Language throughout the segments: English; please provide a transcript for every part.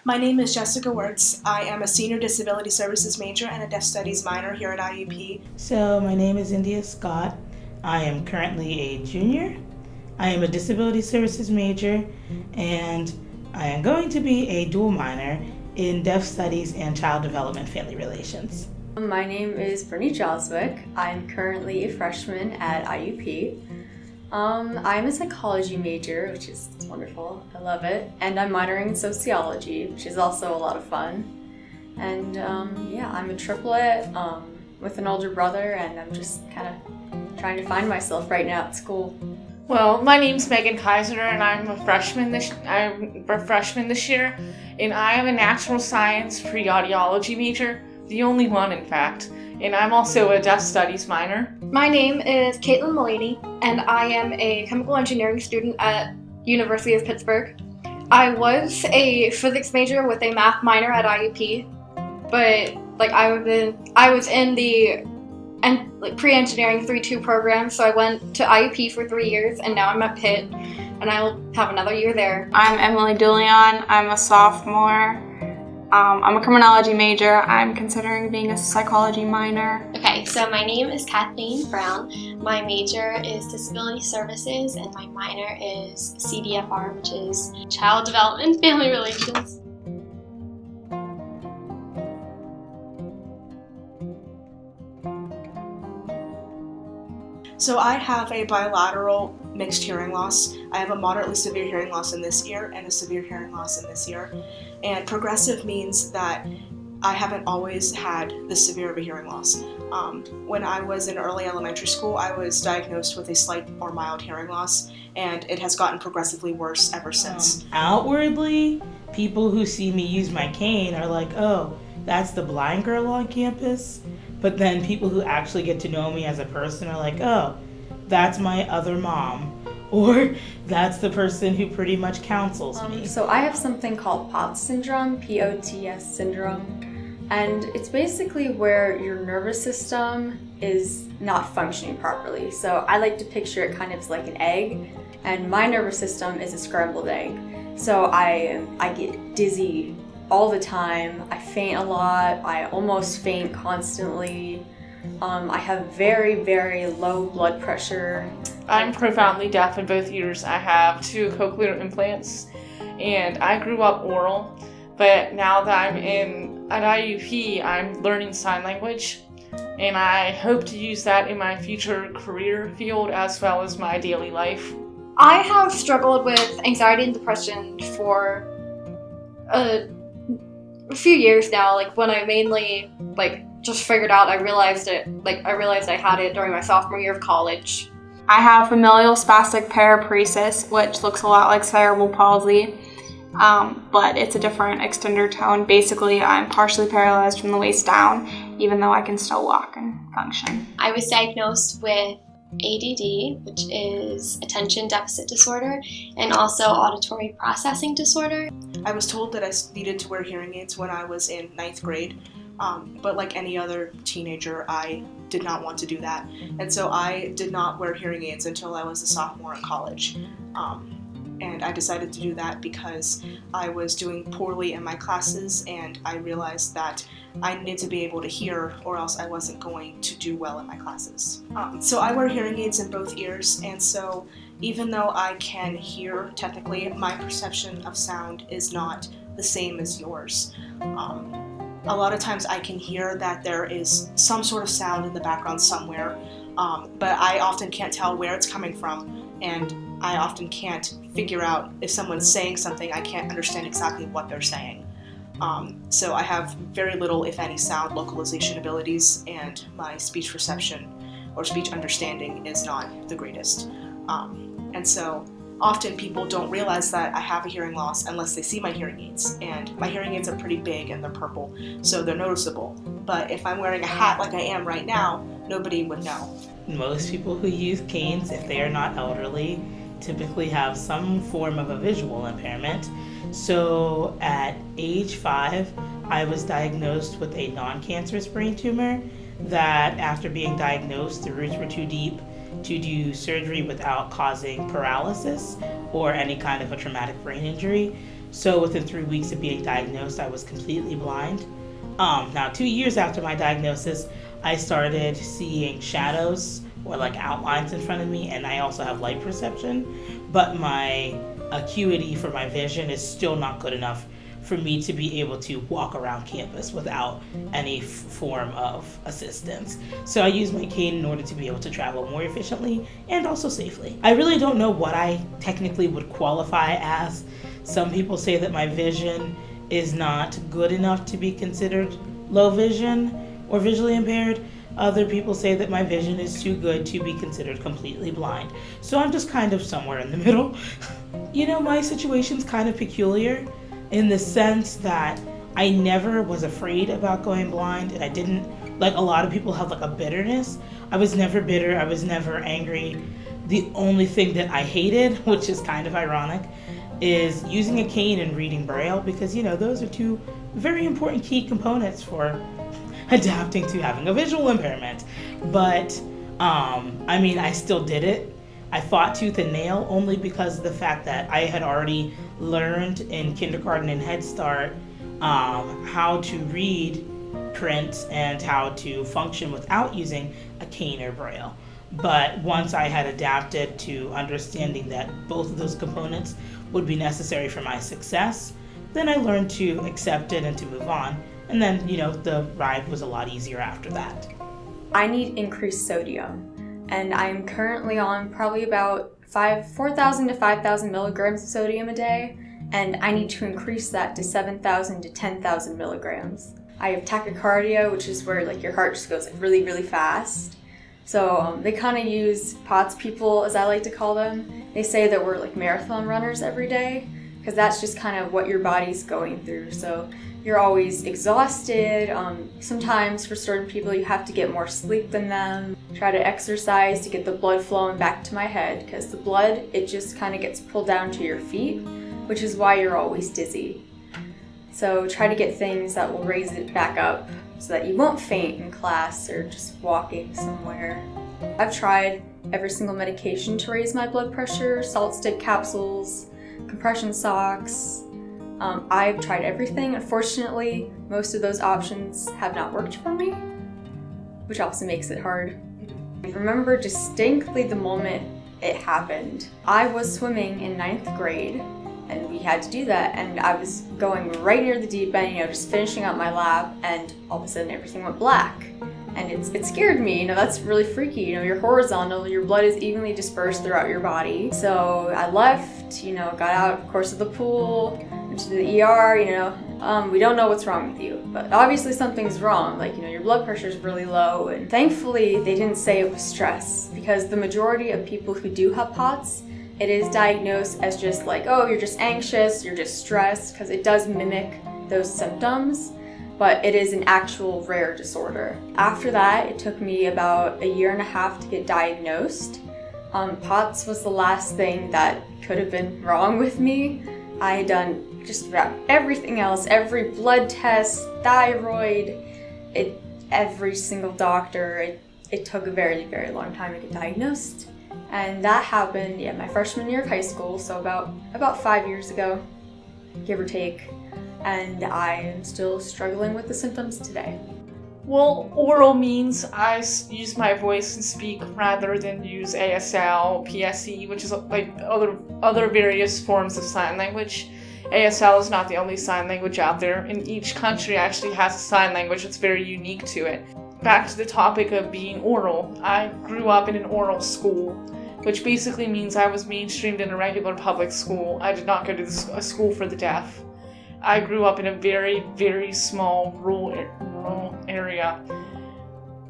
My name is Jessica Wirtz. I am a Senior Disability Services major and a Deaf Studies minor here at IUP. So, my name is India Scott. I am currently a junior. I am a Disability Services major, and I am going to be a dual minor in Deaf Studies and Child Development Family Relations. My name is Brittany Joswick. I'm currently a freshman at IUP. I'm a psychology major, which is wonderful. I love it. And I'm minoring in sociology, which is also a lot of fun. And I'm a triplet with an older brother, and I'm just kind of trying to find myself right now at school. Well, my name's Megan Kaiser, and I'm a freshman this year, and I am a natural science pre-audiology major, the only one, in fact. And I'm also a Deaf Studies minor. My name is Caitlin Mullaney, and I am a chemical engineering student at University of Pittsburgh. I was a physics major with a math minor at IUP, but I was in the pre-engineering 3-2 program, so I went to IUP for 3 years, and now I'm at Pitt, and I will have another year there. I'm Emily Dulion. I'm a sophomore. I'm a criminology major. I'm considering being a psychology minor. Okay, so my name is Kathleen Brown. My major is Disability Services and my minor is CDFR, which is Child Development Family Relations. So I have a bilateral mixed hearing loss. I have a moderately severe hearing loss in this ear and a severe hearing loss in this ear. And progressive means that I haven't always had this severe of a hearing loss. When I was in early elementary school, I was diagnosed with a slight or mild hearing loss, and it has gotten progressively worse ever since. Outwardly, people who see me use my cane are like, oh, that's the blind girl on campus. But then people who actually get to know me as a person are like, oh, that's my other mom. Or that's the person who pretty much counsels me. So I have something called POTS syndrome, POTS syndrome. And it's basically where your nervous system is not functioning properly. So I like to picture it kind of like an egg, and my nervous system is a scrambled egg. So I get dizzy all the time. I faint a lot. I almost faint constantly. I have very, very low blood pressure. I'm profoundly deaf in both ears. I have 2 cochlear implants, and I grew up oral, but now that I'm at IUP, I'm learning sign language, and I hope to use that in my future career field as well as my daily life. I have struggled with anxiety and depression for a few years now. Like when I mainly just figured out, I realized I had it during my sophomore year of college. I have familial spastic paraparesis, which looks a lot like cerebral palsy, but it's a different extender tone. Basically, I'm partially paralyzed from the waist down, even though I can still walk and function. I was diagnosed with ADD, which is attention deficit disorder, and also auditory processing disorder. I was told that I needed to wear hearing aids when I was in 9th grade, but like any other teenager, I did not want to do that. And so I did not wear hearing aids until I was a sophomore in college. And I decided to do that because I was doing poorly in my classes, and I realized that I needed to be able to hear or else I wasn't going to do well in my classes. So I wear hearing aids in both ears, and so even though I can hear technically, my perception of sound is not the same as yours. A lot of times I can hear that there is some sort of sound in the background somewhere, but I often can't tell where it's coming from, and I often can't figure out if someone's saying something. I can't understand exactly what they're saying. So I have very little, if any, sound localization abilities, and my speech reception or speech understanding is not the greatest. And so often people don't realize that I have a hearing loss unless they see my hearing aids, and my hearing aids are pretty big and they're purple, so they're noticeable. But if I'm wearing a hat like I am right now, nobody would know. Most people who use canes, if they are not elderly, typically have some form of a visual impairment. So at age 5, I was diagnosed with a non-cancerous brain tumor that, after being diagnosed, the roots were too deep to do surgery without causing paralysis or any kind of a traumatic brain injury. So within 3 weeks of being diagnosed, I was completely blind. Now, 2 years after my diagnosis, I started seeing shadows or like outlines in front of me, and I also have light perception, but my acuity for my vision is still not good enough for me to be able to walk around campus without any form of assistance. So I use my cane in order to be able to travel more efficiently and also safely. I really don't know what I technically would qualify as. Some people say that my vision is not good enough to be considered low vision or visually impaired. Other people say that my vision is too good to be considered completely blind. So I'm just kind of somewhere in the middle. You know, my situation's kind of peculiar in the sense that I never was afraid about going blind, and I didn't, like a lot of people have like a bitterness. I was never bitter, I was never angry. The only thing that I hated, which is kind of ironic, is using a cane and reading Braille, because you know, those are two very important key components for adapting to having a visual impairment. But I mean, I still did it. I fought tooth and nail only because of the fact that I had already learned in kindergarten and Head Start how to read print and how to function without using a cane or Braille. But once I had adapted to understanding that both of those components would be necessary for my success, then I learned to accept it and to move on. And then, you know, the ride was a lot easier after that. I need increased sodium, and I'm currently on probably about 4,000 to 5,000 milligrams of sodium a day, and I need to increase that to 7,000 to 10,000 milligrams. I have tachycardia, which is where like your heart just goes like really, really fast. So they kind of use POTS people, as I like to call them. They say that we're like marathon runners every day, because that's just kind of what your body's going through. So you're always exhausted. Sometimes for certain people you have to get more sleep than them. Try to exercise to get the blood flowing back to my head, because the blood, it just kind of gets pulled down to your feet, which is why you're always dizzy. So try to get things that will raise it back up so that you won't faint in class or just walking somewhere. I've tried every single medication to raise my blood pressure, salt stick capsules, compression socks. I've tried everything. Unfortunately, most of those options have not worked for me, which also makes it hard. I remember distinctly the moment it happened. I was swimming in 9th grade, and we had to do that, and I was going right near the deep end, you know, just finishing up my lap, and all of a sudden everything went black. And it scared me, you know, that's really freaky, you know, you're horizontal, your blood is evenly dispersed throughout your body. So I left, you know, got out, of course, of the pool, went to the ER, you know, we don't know what's wrong with you, but obviously something's wrong, like, you know, your blood pressure is really low, and thankfully they didn't say it was stress, because the majority of people who do have POTS, it is diagnosed as just like, oh, you're just anxious, you're just stressed, because it does mimic those symptoms, but it is an actual rare disorder. After that, it took me about 1.5 years to get diagnosed. POTS was the last thing that could have been wrong with me. I had done just about everything else, every blood test, thyroid, every single doctor. It took a very, very long time to get diagnosed. And that happened, my freshman year of high school, so about 5 years ago, give or take. And I am still struggling with the symptoms today. Well, oral means I use my voice and speak rather than use ASL, PSE, which is like other various forms of sign language. ASL is not the only sign language out there, and each country actually has a sign language that's very unique to it. Back to the topic of being oral, I grew up in an oral school, which basically means I was mainstreamed in a regular public school. I did not go to a school for the deaf. I grew up in a very, very small rural area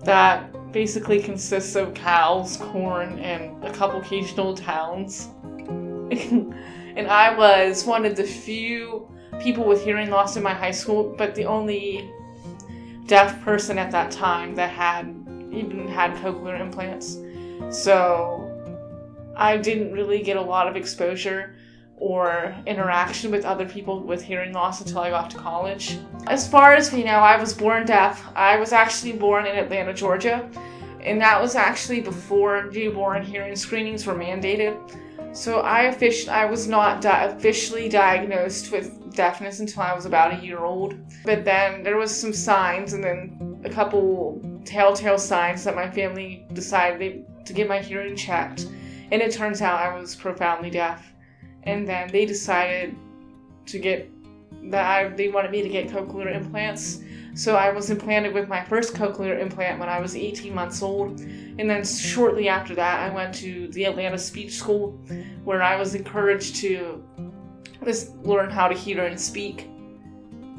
that basically consists of cows, corn, and a couple occasional towns. And I was one of the few people with hearing loss in my high school, but the only deaf person at that time that even had cochlear implants. So I didn't really get a lot of exposure or interaction with other people with hearing loss until I got to college. As far as we know, I was born deaf. I was actually born in Atlanta, Georgia, and that was actually before newborn hearing screenings were mandated. So I was not officially diagnosed with deafness until I was about a year old. But then there was some signs, and then a couple telltale signs that my family decided to get my hearing checked. And it turns out I was profoundly deaf. And then they decided they wanted me to get cochlear implants. So I was implanted with my first cochlear implant when I was 18 months old. And then shortly after that, I went to the Atlanta Speech School, where I was encouraged to just learn how to hear and speak.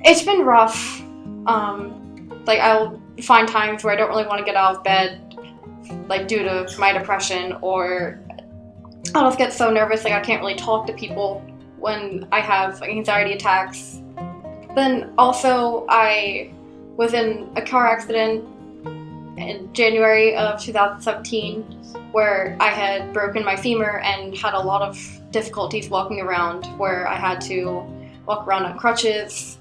It's been rough. I'll find times where I don't really want to get out of bed, like due to my depression, or I'll just get so nervous I can't really talk to people when I have anxiety attacks. Then also I was in a car accident in January of 2017 where I had broken my femur and had a lot of difficulties walking around, where I had to walk around on crutches,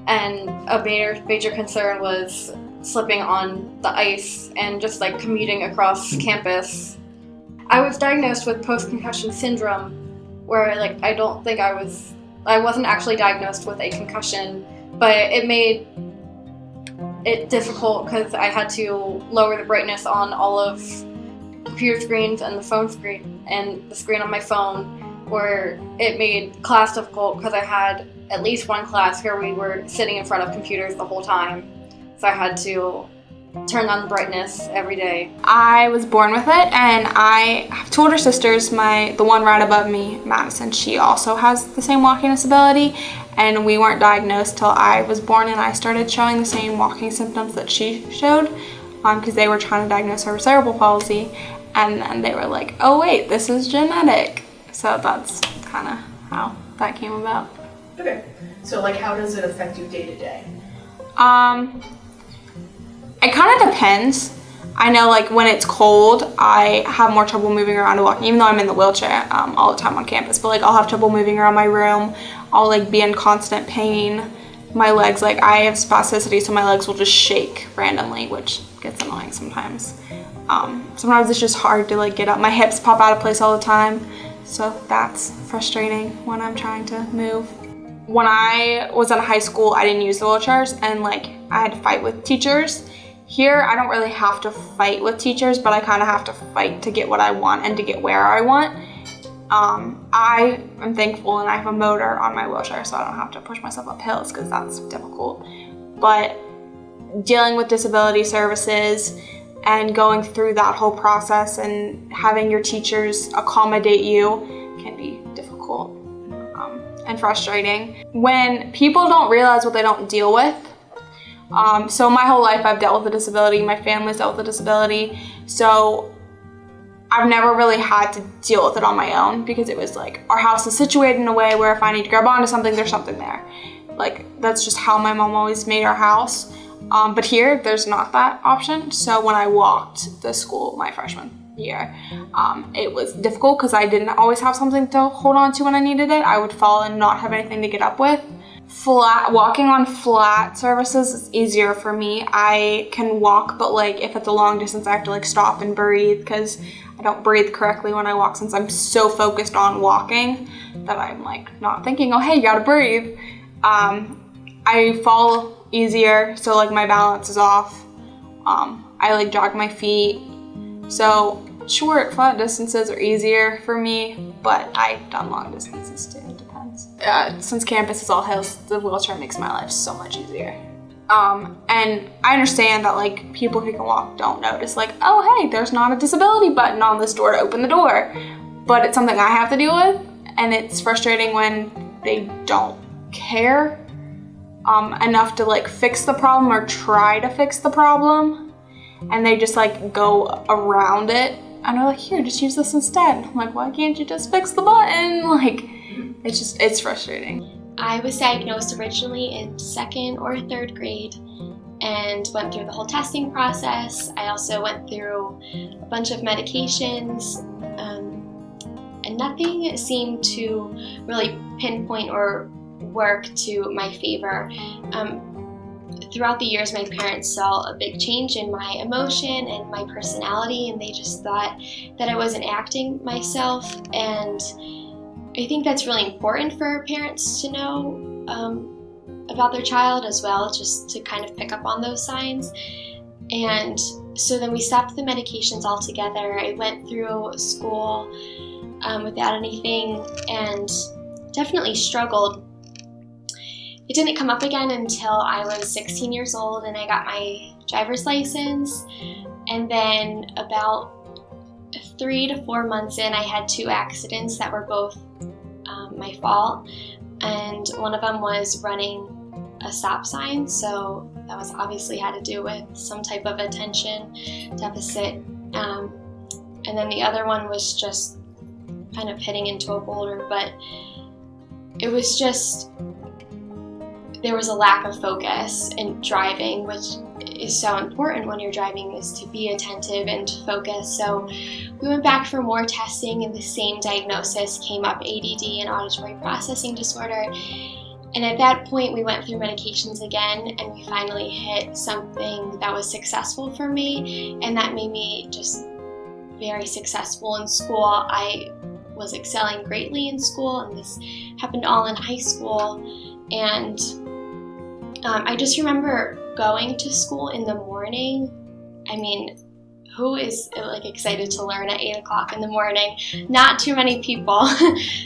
and a major concern was slipping on the ice and just commuting across campus. I was diagnosed with post-concussion syndrome, where I wasn't actually diagnosed with a concussion, but it made it difficult because I had to lower the brightness on all of computer screens and the phone screen and the screen on my phone, where it made class difficult because I had at least one class where we were sitting in front of computers the whole time. So I had to turn on the brightness every day. I was born with it, and I have two older sisters. The one right above me, Madison, she also has the same walking disability, and we weren't diagnosed till I was born, and I started showing the same walking symptoms that she showed, because they were trying to diagnose her with cerebral palsy, and then they were like, oh wait, this is genetic. So that's kind of how that came about. Okay. So how does it affect you day to day? It kind of depends. I know when it's cold, I have more trouble moving around and walking, even though I'm in the wheelchair all the time on campus. But I'll have trouble moving around my room. I'll be in constant pain. My legs, I have spasticity, so my legs will just shake randomly, which gets annoying sometimes. Sometimes it's just hard to get up. My hips pop out of place all the time, so that's frustrating when I'm trying to move. When I was in high school, I didn't use the wheelchairs, and I had to fight with teachers. Here, I don't really have to fight with teachers, but I kind of have to fight to get what I want and to get where I want. I am thankful, and I have a motor on my wheelchair, so I don't have to push myself up hills because that's difficult. But dealing with disability services and going through that whole process and having your teachers accommodate you can be difficult and frustrating. When people don't realize what they don't deal with, so my whole life I've dealt with a disability, my family's dealt with a disability, so I've never really had to deal with it on my own because it was our house is situated in a way where if I need to grab onto something, there's something there. That's just how my mom always made our house. But here, there's not that option. So when I walked to school my freshman year, it was difficult because I didn't always have something to hold on to when I needed it. I would fall and not have anything to get up with. Walking on flat surfaces is easier for me. I can walk, but if it's a long distance, I have to stop and breathe because I don't breathe correctly when I walk, since I'm so focused on walking that I'm not thinking, oh hey, you gotta breathe. I fall easier, so my balance is off. I jog my feet. So short, flat distances are easier for me, but I've done long distances too. It depends. Since campus is all hills, the wheelchair makes my life so much easier. And I understand that people who can walk don't notice oh hey, there's not a disability button on this door to open the door, but it's something I have to deal with, and it's frustrating when they don't care enough to fix the problem or try to fix the problem, and they just go around it, and they're here, just use this instead. I'm why can't you just fix the button? It's frustrating. I was diagnosed originally in 2nd or 3rd grade and went through the whole testing process. I also went through a bunch of medications, and nothing seemed to really pinpoint or work to my favor. throughout the years, my parents saw a big change in my emotion and my personality, and they just thought that I wasn't acting myself. And I think that's really important for parents to know about their child as well, just to kind of pick up on those signs. And so then we stopped the medications altogether. I went through school without anything and definitely struggled. It didn't come up again until I was 16 years old and I got my driver's license. And then about 3 to 4 months in, I had 2 accidents that were both my fault. And one of them was running a stop sign, so that was obviously had to do with some type of attention deficit. And then the other one was just kind of hitting into a boulder, but it was just, there was a lack of focus in driving, which is so important when you're driving, is to be attentive and to focus. So we went back for more testing and the same diagnosis came up, ADD and auditory processing disorder. And at that point we went through medications again and we finally hit something that was successful for me, and that made me just very successful in school. I was excelling greatly in school, and this happened all in high school. And I just remember going to school in the morning. I mean, who is like excited to learn at 8 o'clock in the morning? Not too many people.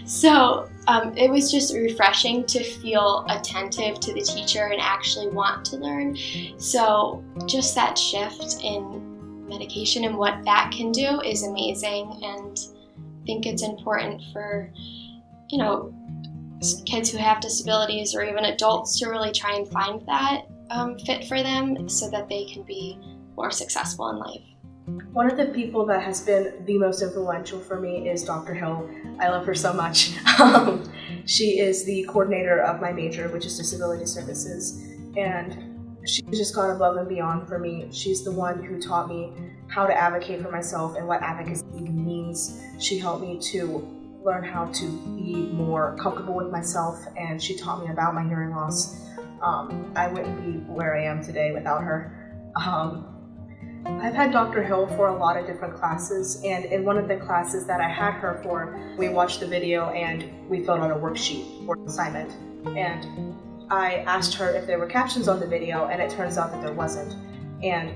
So it was just refreshing to feel attentive to the teacher and actually want to learn. So just that shift in medication and what that can do is amazing. And I think it's important for, you know, kids who have disabilities or even adults to really try and find that fit for them so that they can be more successful in life. One of the people that has been the most influential for me is Dr. Hill. I love her so much. She is the coordinator of my major, which is Disability Services, and she's just gone above and beyond for me. She's the one who taught me how to advocate for myself and what advocacy even means. She helped me to learn how to be more comfortable with myself, and she taught me about my hearing loss. I wouldn't be where I am today without her. I've had Dr. Hill for a lot of different classes, and in one of the classes that I had her for, we watched the video and we filled out a worksheet for an assignment. And I asked her if there were captions on the video, and it turns out that there wasn't. And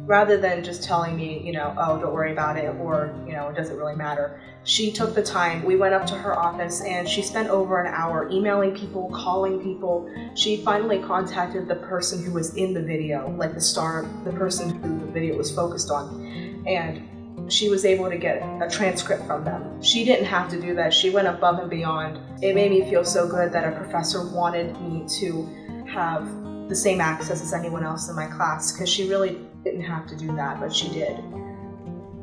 rather than just telling me, you know, oh, don't worry about it, or, you know, it doesn't really matter, she took the time. We went up to her office and she spent over an hour emailing people, calling people. She finally contacted the person who was in the video, like the person who the video was focused on, and she was able to get a transcript from them. She didn't have to do that. She went above and beyond. It made me feel so good that a professor wanted me to have the same access as anyone else in my class, because she really didn't have to do that, but she did.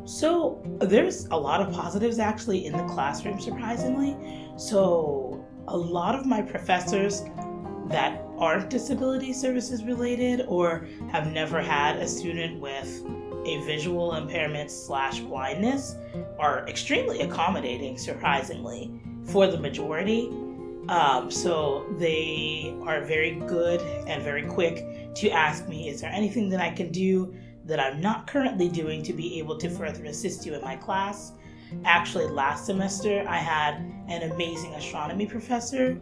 So there's a lot of positives actually in the classroom, surprisingly. So a lot of my professors that aren't disability services related or have never had a student with a visual impairment / blindness are extremely accommodating, surprisingly, for the majority. So they are very good and very quick to ask me, is there anything that I can do that I'm not currently doing to be able to further assist you in my class? Actually, last semester I had an amazing astronomy professor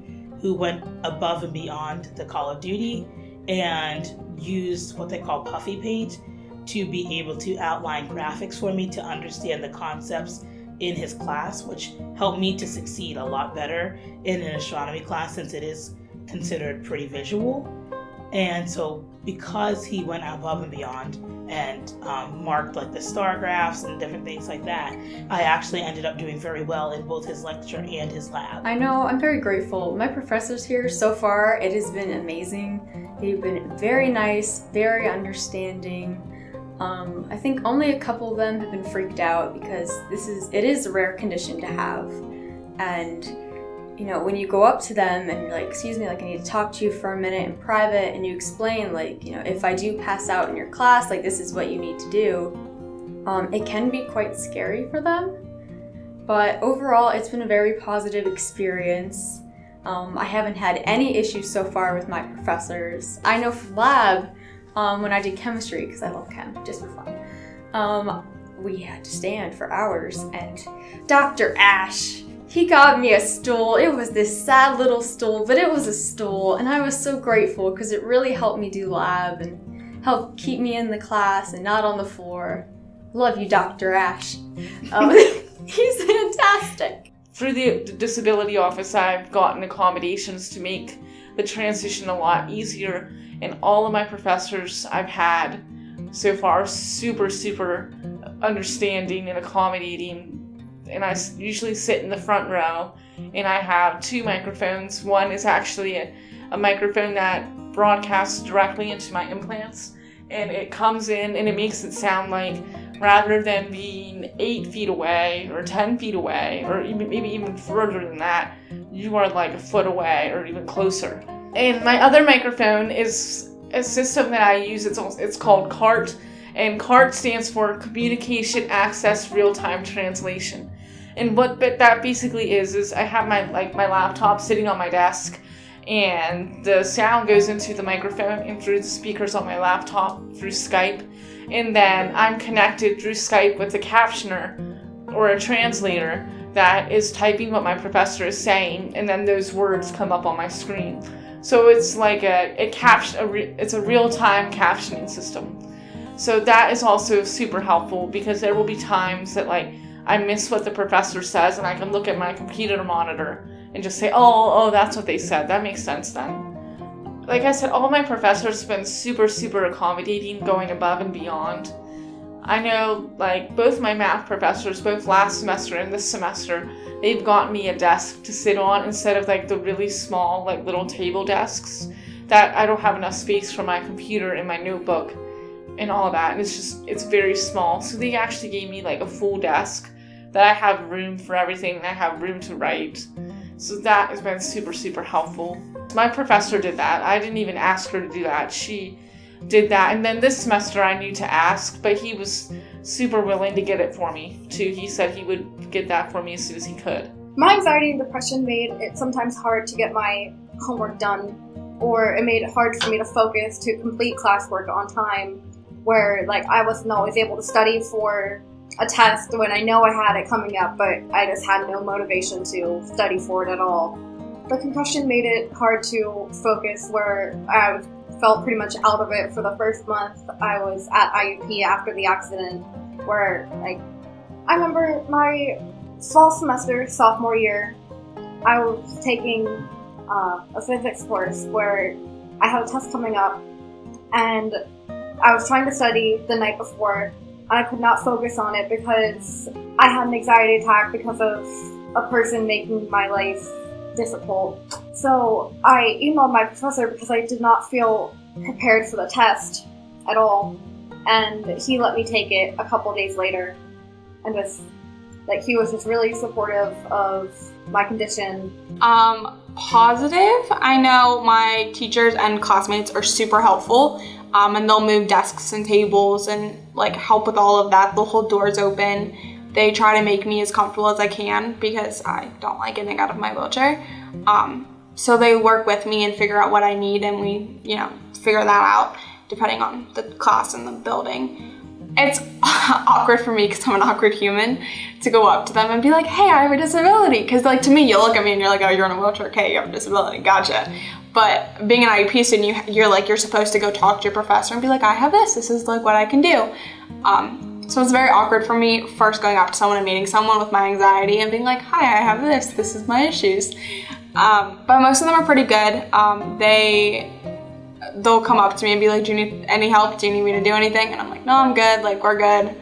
who went above and beyond the call of duty and used what they call puffy paint to be able to outline graphics for me to understand the concepts in his class, which helped me to succeed a lot better in an astronomy class since it is considered pretty visual. And so because he went above and beyond and marked like the star graphs and different things like that, I actually ended up doing very well in both his lecture and his lab. I know, I'm very grateful. My professors here, so far, it has been amazing. They've been very nice, very understanding. I think only a couple of them have been freaked out because it is a rare condition to have. And you know, when you go up to them and you're like, excuse me, like I need to talk to you for a minute in private, and you explain, like, you know, if I do pass out in your class, like this is what you need to do, it can be quite scary for them. But overall, it's been a very positive experience. I haven't had any issues so far with my professors. I know for lab, when I did chemistry, because I love chem, just for fun, we had to stand for hours, and Dr. Ash, he got me a stool. It was this sad little stool, but it was a stool, and I was so grateful because it really helped me do lab and helped keep me in the class and not on the floor. Love you, Dr. Ash. He's fantastic. Through the disability office, I've gotten accommodations to make the transition a lot easier, and all of my professors I've had so far are super, super understanding and accommodating, and I usually sit in the front row, and I have 2 microphones. One is actually a microphone that broadcasts directly into my implants, and it comes in and it makes it sound like, rather than being 8 feet away or 10 feet away or maybe even further than that, you are like a foot away or even closer. And my other microphone is a system that I use. It's called CART, and CART stands for Communication Access Real-Time Translation. And what that basically is I have my laptop sitting on my desk, and the sound goes into the microphone and through the speakers on my laptop through Skype. And then I'm connected through Skype with a captioner or a translator that is typing what my professor is saying, and then those words come up on my screen. So it's like it's a real-time captioning system. So that is also super helpful, because there will be times that like I miss what the professor says, and I can look at my computer monitor and just say, oh, that's what they said. That makes sense then. Like I said, all my professors have been super, super accommodating, going above and beyond. I know, like, both my math professors, both last semester and this semester, they've gotten me a desk to sit on instead of, like, the really small, like, little table desks that I don't have enough space for my computer and my notebook and all that. And it's very small. So they actually gave me, like, a full desk that I have room for everything, and I have room to write. So that has been super, super helpful. My professor did that. I didn't even ask her to do that. She did that. And then this semester I need to ask, but he was super willing to get it for me too. He said he would get that for me as soon as he could. My anxiety and depression made it sometimes hard to get my homework done, or it made it hard for me to focus to complete classwork on time, where like I wasn't always able to study for a test when I know I had it coming up, but I just had no motivation to study for it at all. The concussion made it hard to focus, where I felt pretty much out of it for the first month. I was at IUP after the accident, where like I remember my fall semester, sophomore year, I was taking a physics course where I had a test coming up, and I was trying to study the night before. I could not focus on it because I had an anxiety attack because of a person making my life difficult. So I emailed my professor because I did not feel prepared for the test at all, and he let me take it a couple days later, and he was just really supportive of my condition. Positive. I know my teachers and classmates are super helpful, and they'll move desks and tables and like help with all of that. They'll hold doors open. They try to make me as comfortable as I can because I don't like getting out of my wheelchair. So they work with me and figure out what I need, and we, figure that out depending on the class and the building. It's awkward for me because I'm an awkward human to go up to them and be like, hey, I have a disability. Because like to me, you look at me and you're like, oh, you're in a wheelchair. Okay, you have a disability. Gotcha. But being an IEP student, you're supposed to go talk to your professor and be like, I have this. This is like what I can do. So it's very awkward for me first going up to someone and meeting someone with my anxiety and being like, hi, I have this. This is my issues. But most of them are pretty good. They'll come up to me and be like, do you need any help? Do you need me to do anything? And I'm like, no, I'm good. Like, we're good.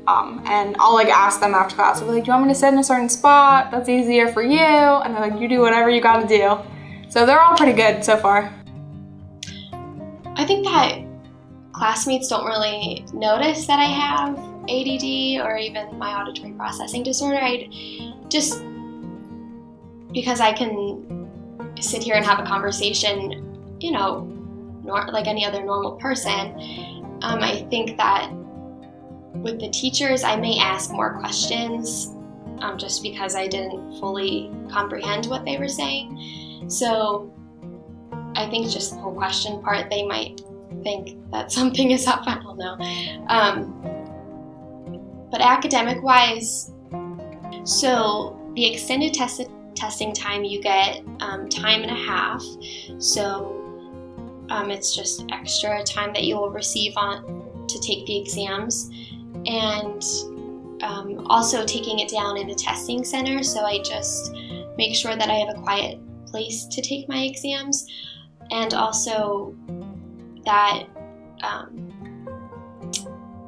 And I'll like ask them after class. I'll be like, do you want me to sit in a certain spot that's easier for you? And they're like, you do whatever you gotta do. So they're all pretty good so far. I think that classmates don't really notice that I have ADD or even my auditory processing disorder. Just because I can sit here and have a conversation, like any other normal person. I think that with the teachers, I may ask more questions just because I didn't fully comprehend what they were saying. So I think just the whole question part, they might think that something is up. I don't know. But academic-wise, so the extended testing time, you get time and a half. So it's just extra time that you will receive to take the exams. And also taking it down in a testing center, so I just make sure that I have a quiet place to take my exams, and also that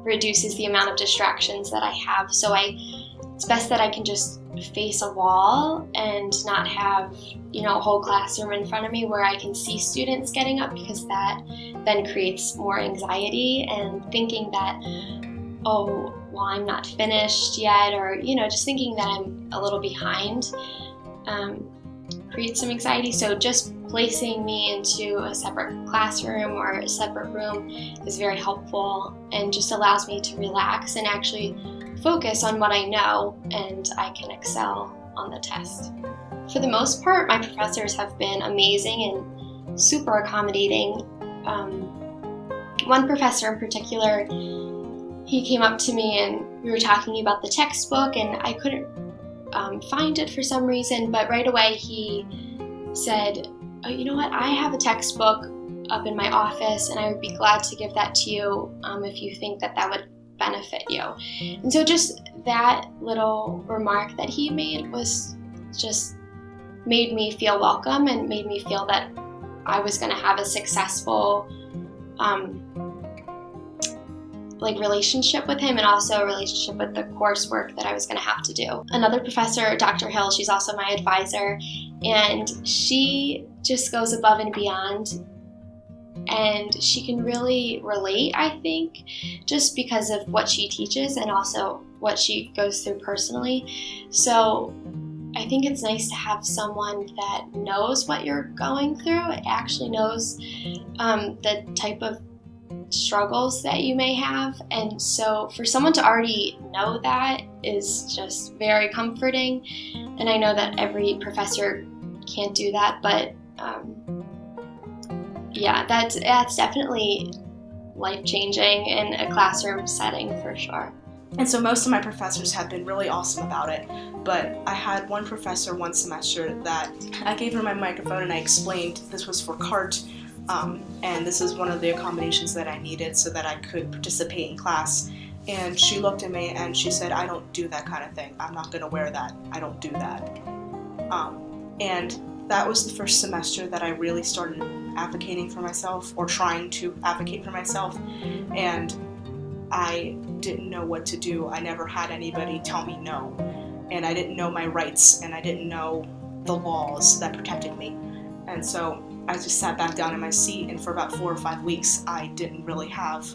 reduces the amount of distractions that I have. So it's best that I can just face a wall and not have, a whole classroom in front of me where I can see students getting up, because that then creates more anxiety and thinking that, oh, well, I'm not finished yet, or, just thinking that I'm a little behind creates some anxiety. So just placing me into a separate classroom or a separate room is very helpful and just allows me to relax and actually focus on what I know, and I can excel on the test. For the most part, my professors have been amazing and super accommodating. One professor in particular, he came up to me and we were talking about the textbook, and I couldn't find it for some reason, but right away he said, oh, you know what, I have a textbook up in my office and I would be glad to give that to you if you think that would benefit you. And so just that little remark that he made was just made me feel welcome and made me feel that I was going to have a successful relationship with him, and also a relationship with the coursework that I was going to have to do. Another professor, Dr. Hill, she's also my advisor, and she just goes above and beyond, and she can really relate, I think, just because of what she teaches and also what she goes through personally. So I think it's nice to have someone that knows what you're going through, actually knows the type of struggles that you may have. And so for someone to already know that is just very comforting. And I know that every professor can't do that, but that's definitely life-changing in a classroom setting for sure. And so most of my professors have been really awesome about it, but I had one professor one semester that I gave her my microphone and I explained this was for CART, and this is one of the accommodations that I needed so that I could participate in class. And she looked at me and she said, I don't do that kind of thing. I'm not going to wear that. I don't do that. And that was the first semester that I really started advocating for myself, or trying to advocate for myself, and I didn't know what to do. I never had anybody tell me no, and I didn't know my rights, and I didn't know the laws that protected me. And so I just sat back down in my seat, and for about 4 or 5 weeks I didn't really have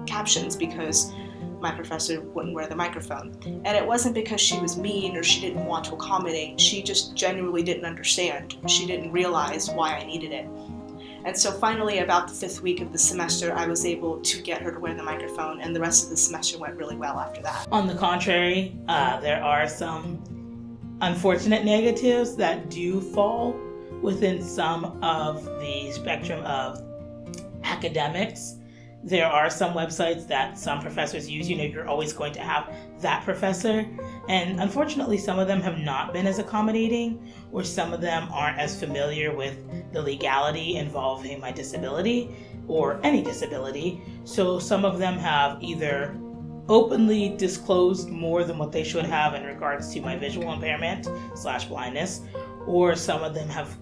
captions because my professor wouldn't wear the microphone. And it wasn't because she was mean or she didn't want to accommodate, she just genuinely didn't understand. She didn't realize why I needed it. And so finally, about the 5th week of the semester, I was able to get her to wear the microphone, and the rest of the semester went really well after that. On the contrary, there are some unfortunate negatives that do fall within some of the spectrum of academics. There are some websites that some professors use. You're always going to have that professor. And unfortunately, some of them have not been as accommodating, or some of them aren't as familiar with the legality involving my disability or any disability. So some of them have either openly disclosed more than what they should have in regards to my visual impairment / blindness, or some of them have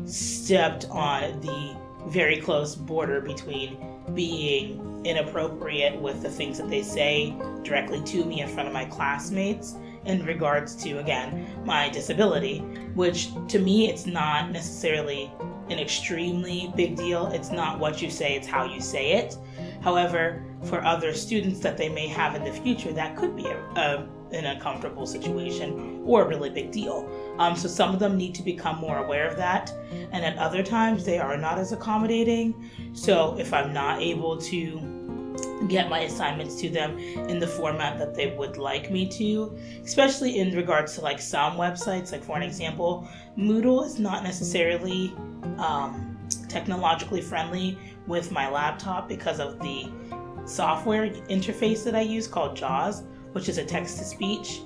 stepped on the very close border between being inappropriate with the things that they say directly to me in front of my classmates in regards to, again, my disability, which to me, it's not necessarily an extremely big deal. It's not what you say, it's how you say it. However, for other students that they may have in the future, that could be an uncomfortable situation or a really big deal. So some of them need to become more aware of that, and at other times they are not as accommodating. So if I'm not able to get my assignments to them in the format that they would like me to, especially in regards to like some websites. Like for an example, Moodle is not necessarily technologically friendly with my laptop because of the software interface that I use called JAWS, which is a text-to-speech.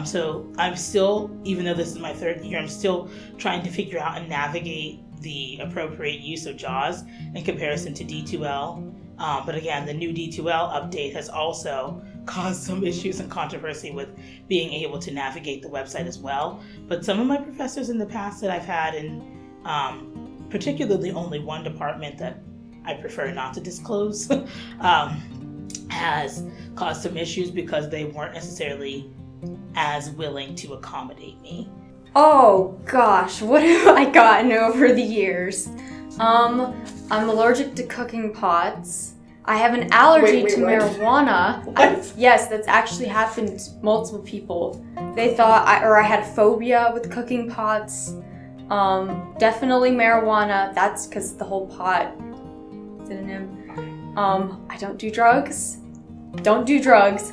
So I'm still, even though this is my 3rd year, I'm still trying to figure out and navigate the appropriate use of JAWS in comparison to D2L. But again, the new D2L update has also caused some issues and controversy with being able to navigate the website as well. But some of my professors in the past that I've had in particularly only one department that I prefer not to disclose has caused some issues because they weren't necessarily as willing to accommodate me. Oh gosh, what have I gotten over the years? I'm allergic to cooking pots. I have an allergy to marijuana. Yes, that's actually happened to multiple people. They thought I had a phobia with cooking pots. Definitely marijuana. That's because the whole pot synonym. I don't do drugs. Don't do drugs.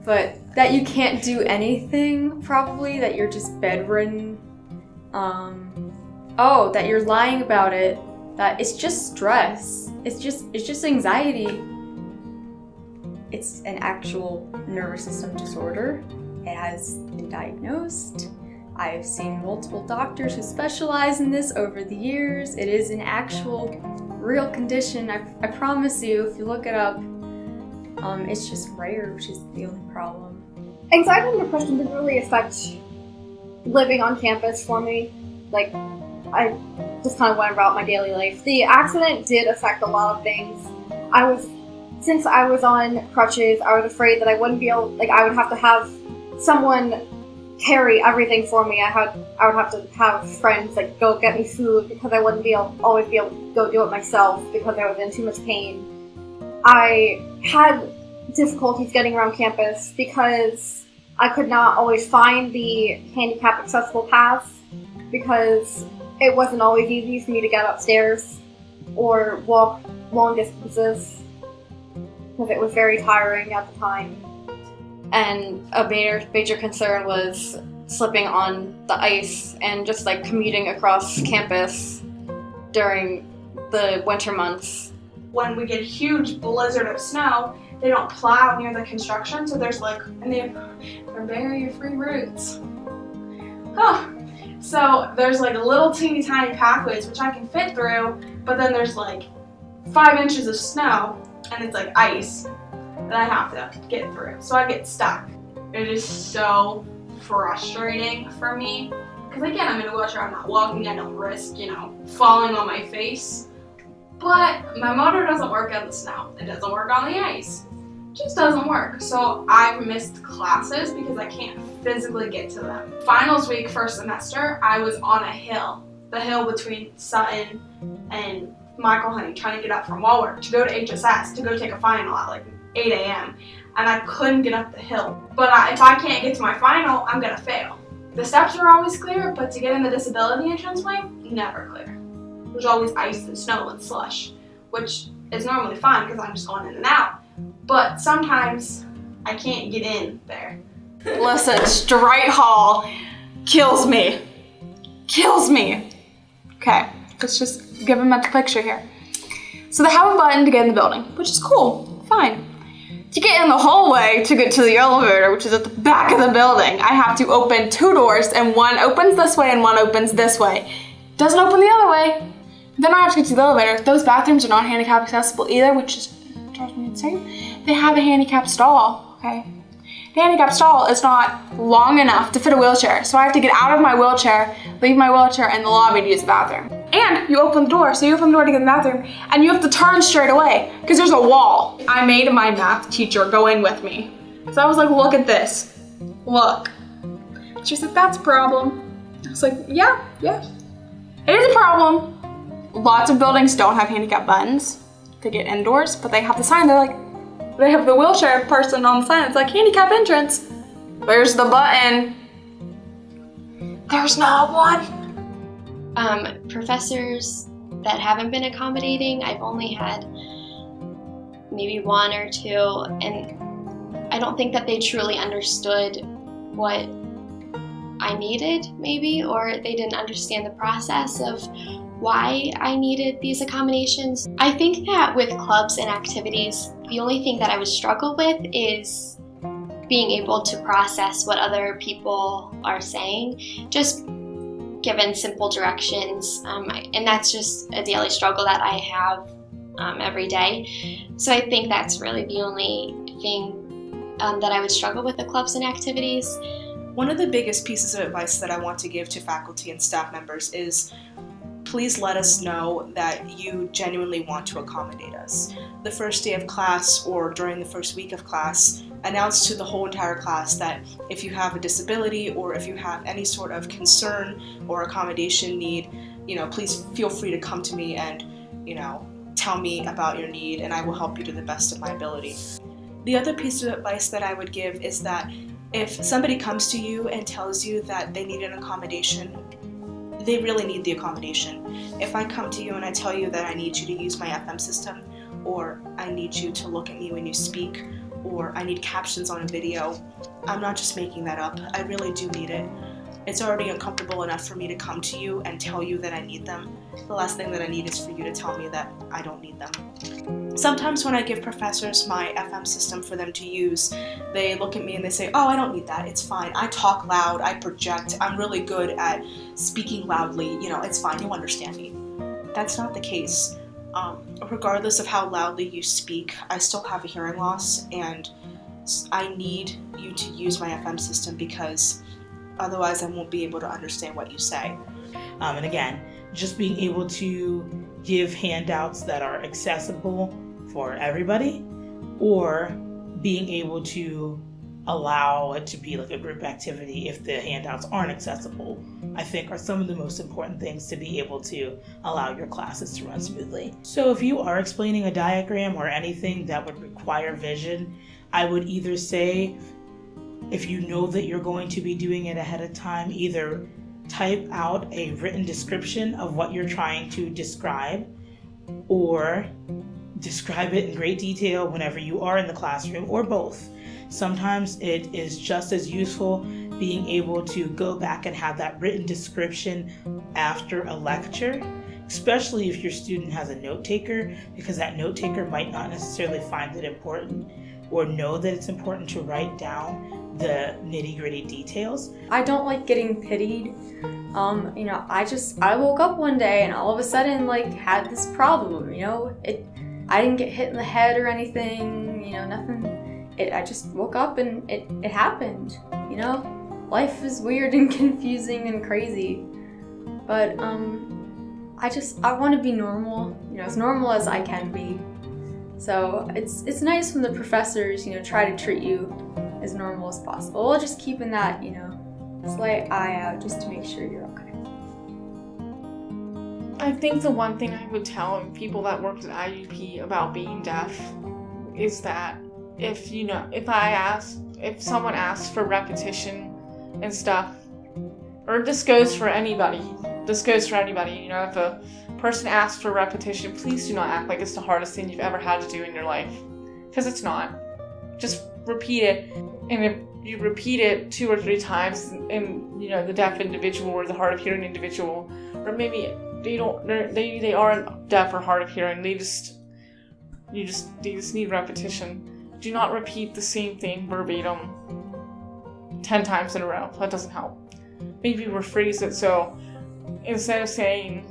But that you can't do anything, probably, that you're just bedridden. That you're lying about it. That it's just stress. It's just anxiety. It's an actual nervous system disorder. It has been diagnosed. I've seen multiple doctors who specialize in this over the years. It is an actual real condition. I promise you, if you look it up, it's just rare, which is the only problem. Anxiety and depression didn't really affect living on campus for me. Like, I just kind of went about my daily life. The accident did affect a lot of things. Since I was on crutches, I was afraid that I wouldn't be able, I would have to have someone carry everything for me. I would have to have friends, go get me food because I wouldn't always be able to go do it myself because I was in too much pain. I had difficulties getting around campus because I could not always find the handicap accessible paths because it wasn't always easy for me to get upstairs or walk long distances because it was very tiring at the time. And a major concern was slipping on the ice and just commuting across campus during the winter months. When we get a huge blizzard of snow, they don't plow near the construction, so there's and they're barrier-free routes. So there's little teeny tiny pathways which I can fit through, but then there's 5 inches of snow and it's ice that I have to get through. So I get stuck. It is so frustrating for me because again, I'm in a wheelchair, I'm not walking, I don't risk, falling on my face. But my motor doesn't work on the snow. It doesn't work on the ice. It just doesn't work. So I've missed classes because I can't physically get to them. Finals week, first semester, I was on a hill. The hill between Sutton and Michael Honey, trying to get up from Walworth to go to HSS to go take a final at 8 a.m. And I couldn't get up the hill. But if I can't get to my final, I'm gonna fail. The steps are always clear, but to get in the disability entranceway, never clear. There's always ice and snow and slush, which is normally fine because I'm just going in and out. But sometimes I can't get in there. Listen, straight haul kills me. Kills me. Okay, let's just give a mental picture here. So they have a button to get in the building, which is cool, fine. To get in the hallway to get to the elevator, which is at the back of the building, I have to open 2 doors, and one opens this way and one opens this way. Doesn't open the other way. Then I have to get to the elevator. Those bathrooms are not handicap accessible either, which is drives me insane. They have a handicap stall, okay? The handicap stall is not long enough to fit a wheelchair, so I have to get out of my wheelchair, leave my wheelchair in the lobby to use the bathroom. And you open the door, so you open the door to get in the bathroom, and you have to turn straight away, because there's a wall. I made my math teacher go in with me. So I was like, look at this. Look. She was like, that's a problem. I was like, yeah. It is a problem. Lots of buildings don't have handicap buttons to get indoors, but they have the sign. They have the wheelchair person on the sign. It's handicap entrance. Where's the button? There's not one. Professors that haven't been accommodating, I've only had maybe one or two, and I don't think that they truly understood what I needed, maybe, or they didn't understand the process of why I needed these accommodations. I think that with clubs and activities, the only thing that I would struggle with is being able to process what other people are saying, just given simple directions, and that's just a daily struggle that I have every day. So I think that's really the only thing that I would struggle with the clubs and activities. One of the biggest pieces of advice that I want to give to faculty and staff members is please let us know that you genuinely want to accommodate us. The first day of class or during the first week of class, announce to the whole entire class that if you have a disability or if you have any sort of concern or accommodation need, please feel free to come to me and, tell me about your need, and I will help you to the best of my ability. The other piece of advice that I would give is that if somebody comes to you and tells you that they need an accommodation, they really need the accommodation. If I come to you and I tell you that I need you to use my FM system, or I need you to look at me when you speak, or I need captions on a video, I'm not just making that up. I really do need it. It's already uncomfortable enough for me to come to you and tell you that I need them. The last thing that I need is for you to tell me that I don't need them. Sometimes when I give professors my FM system for them to use, they look at me and they say, oh, I don't need that, it's fine. I talk loud, I project, I'm really good at speaking loudly, it's fine, you'll understand me. That's not the case. Regardless of how loudly you speak, I still have a hearing loss, and I need you to use my FM system because otherwise I won't be able to understand what you say. And again, just being able to give handouts that are accessible for everybody, or being able to allow it to be like a group activity if the handouts aren't accessible, I think are some of the most important things to be able to allow your classes to run smoothly. So if you are explaining a diagram or anything that would require vision, I would either say, if you know that you're going to be doing it ahead of time, either type out a written description of what you're trying to describe, or describe it in great detail whenever you are in the classroom, or both. Sometimes it is just as useful being able to go back and have that written description after a lecture, especially if your student has a note taker, because that note taker might not necessarily find it important or know that it's important to write down the nitty-gritty details. I don't like getting pitied. I woke up one day and all of a sudden had this problem, I didn't get hit in the head or anything, nothing. I just woke up and it happened, Life is weird and confusing and crazy. But I want to be normal, as normal as I can be. So it's nice when the professors, try to treat you as normal as possible, while just keeping that, slight eye out just to make sure you're okay. I think the one thing I would tell people that work at IUP about being deaf is that if someone asks for repetition and stuff, or this goes for anybody, if a person asks for repetition, please do not act like it's the hardest thing you've ever had to do in your life, because it's not. Just repeat it, and if you repeat it 2 or 3 times, and the deaf individual or the hard of hearing individual, or maybe they aren't deaf or hard of hearing, they just need repetition. Do not repeat the same thing verbatim 10 times in a row. That doesn't help. Maybe rephrase it, so instead of saying,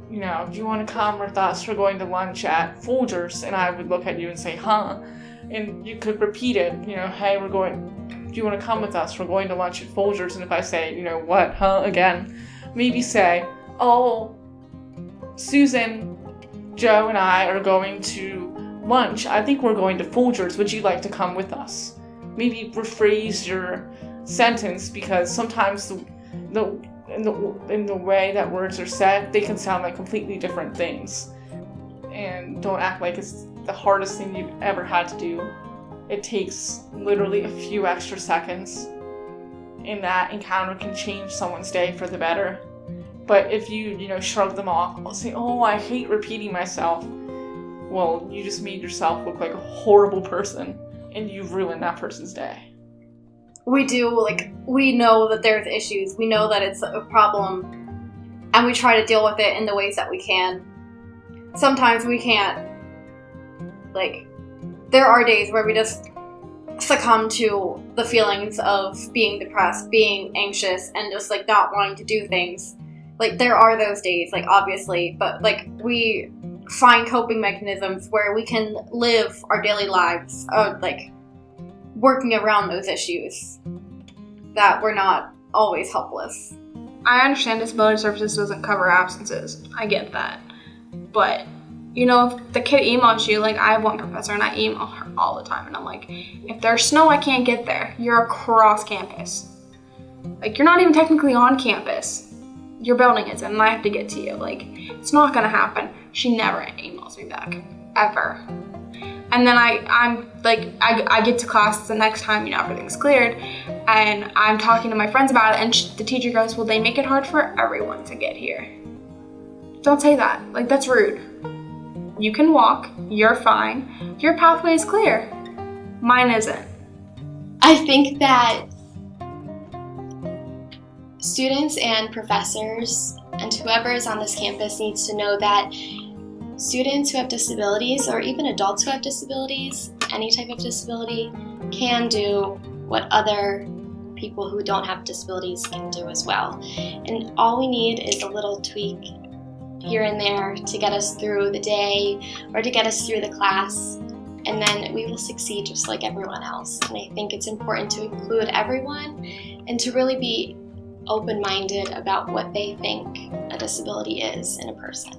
do you want to come with us? We're going to lunch at Folgers, and I would look at you and say, huh? And you could repeat it, hey, do you want to come with us? We're going to lunch at Folgers. And if I say, what, huh, again, maybe say, oh, Susan, Joe, and I are going to lunch. I think we're going to Folgers. Would you like to come with us? Maybe rephrase your sentence, because sometimes in the way that words are said, they can sound like completely different things. And don't act like it's the hardest thing you've ever had to do. It takes literally a few extra seconds, and that encounter can change someone's day for the better. But if you, shrug them off, say, oh, I hate repeating myself, well, you just made yourself look like a horrible person, and you've ruined that person's day. We do, like, we know that there's issues. We know that it's a problem, and we try to deal with it in the ways that we can. Sometimes we can't. Like, there are days where we just succumb to the feelings of being depressed, being anxious, and just, like, not wanting to do things. Like, there are those days, like, obviously, but, like, we find coping mechanisms where we can live our daily lives, like, working around those issues, that we're not always helpless. I understand disability services doesn't cover absences. I get that. But, you know, if the kid emails you, like, I have one professor and I email her all the time, and I'm like, if there's snow, I can't get there. You're across campus. Like, you're not even technically on campus. Your building is, and I have to get to you. Like, it's not gonna happen. She never emails me back, ever. And then I get to class the next time, you know, everything's cleared, and I'm talking to my friends about it, and the teacher goes, well, they make it hard for everyone to get here. Don't say that. Like, that's rude. You can walk. You're fine. Your pathway is clear. Mine isn't. I think that students and professors and whoever is on this campus needs to know that students who have disabilities, or even adults who have disabilities, any type of disability, can do what other people who don't have disabilities can do as well. And all we need is a little tweak here and there to get us through the day or to get us through the class, and then we will succeed just like everyone else. And I think it's important to include everyone and to really be open-minded about what they think a disability is in a person.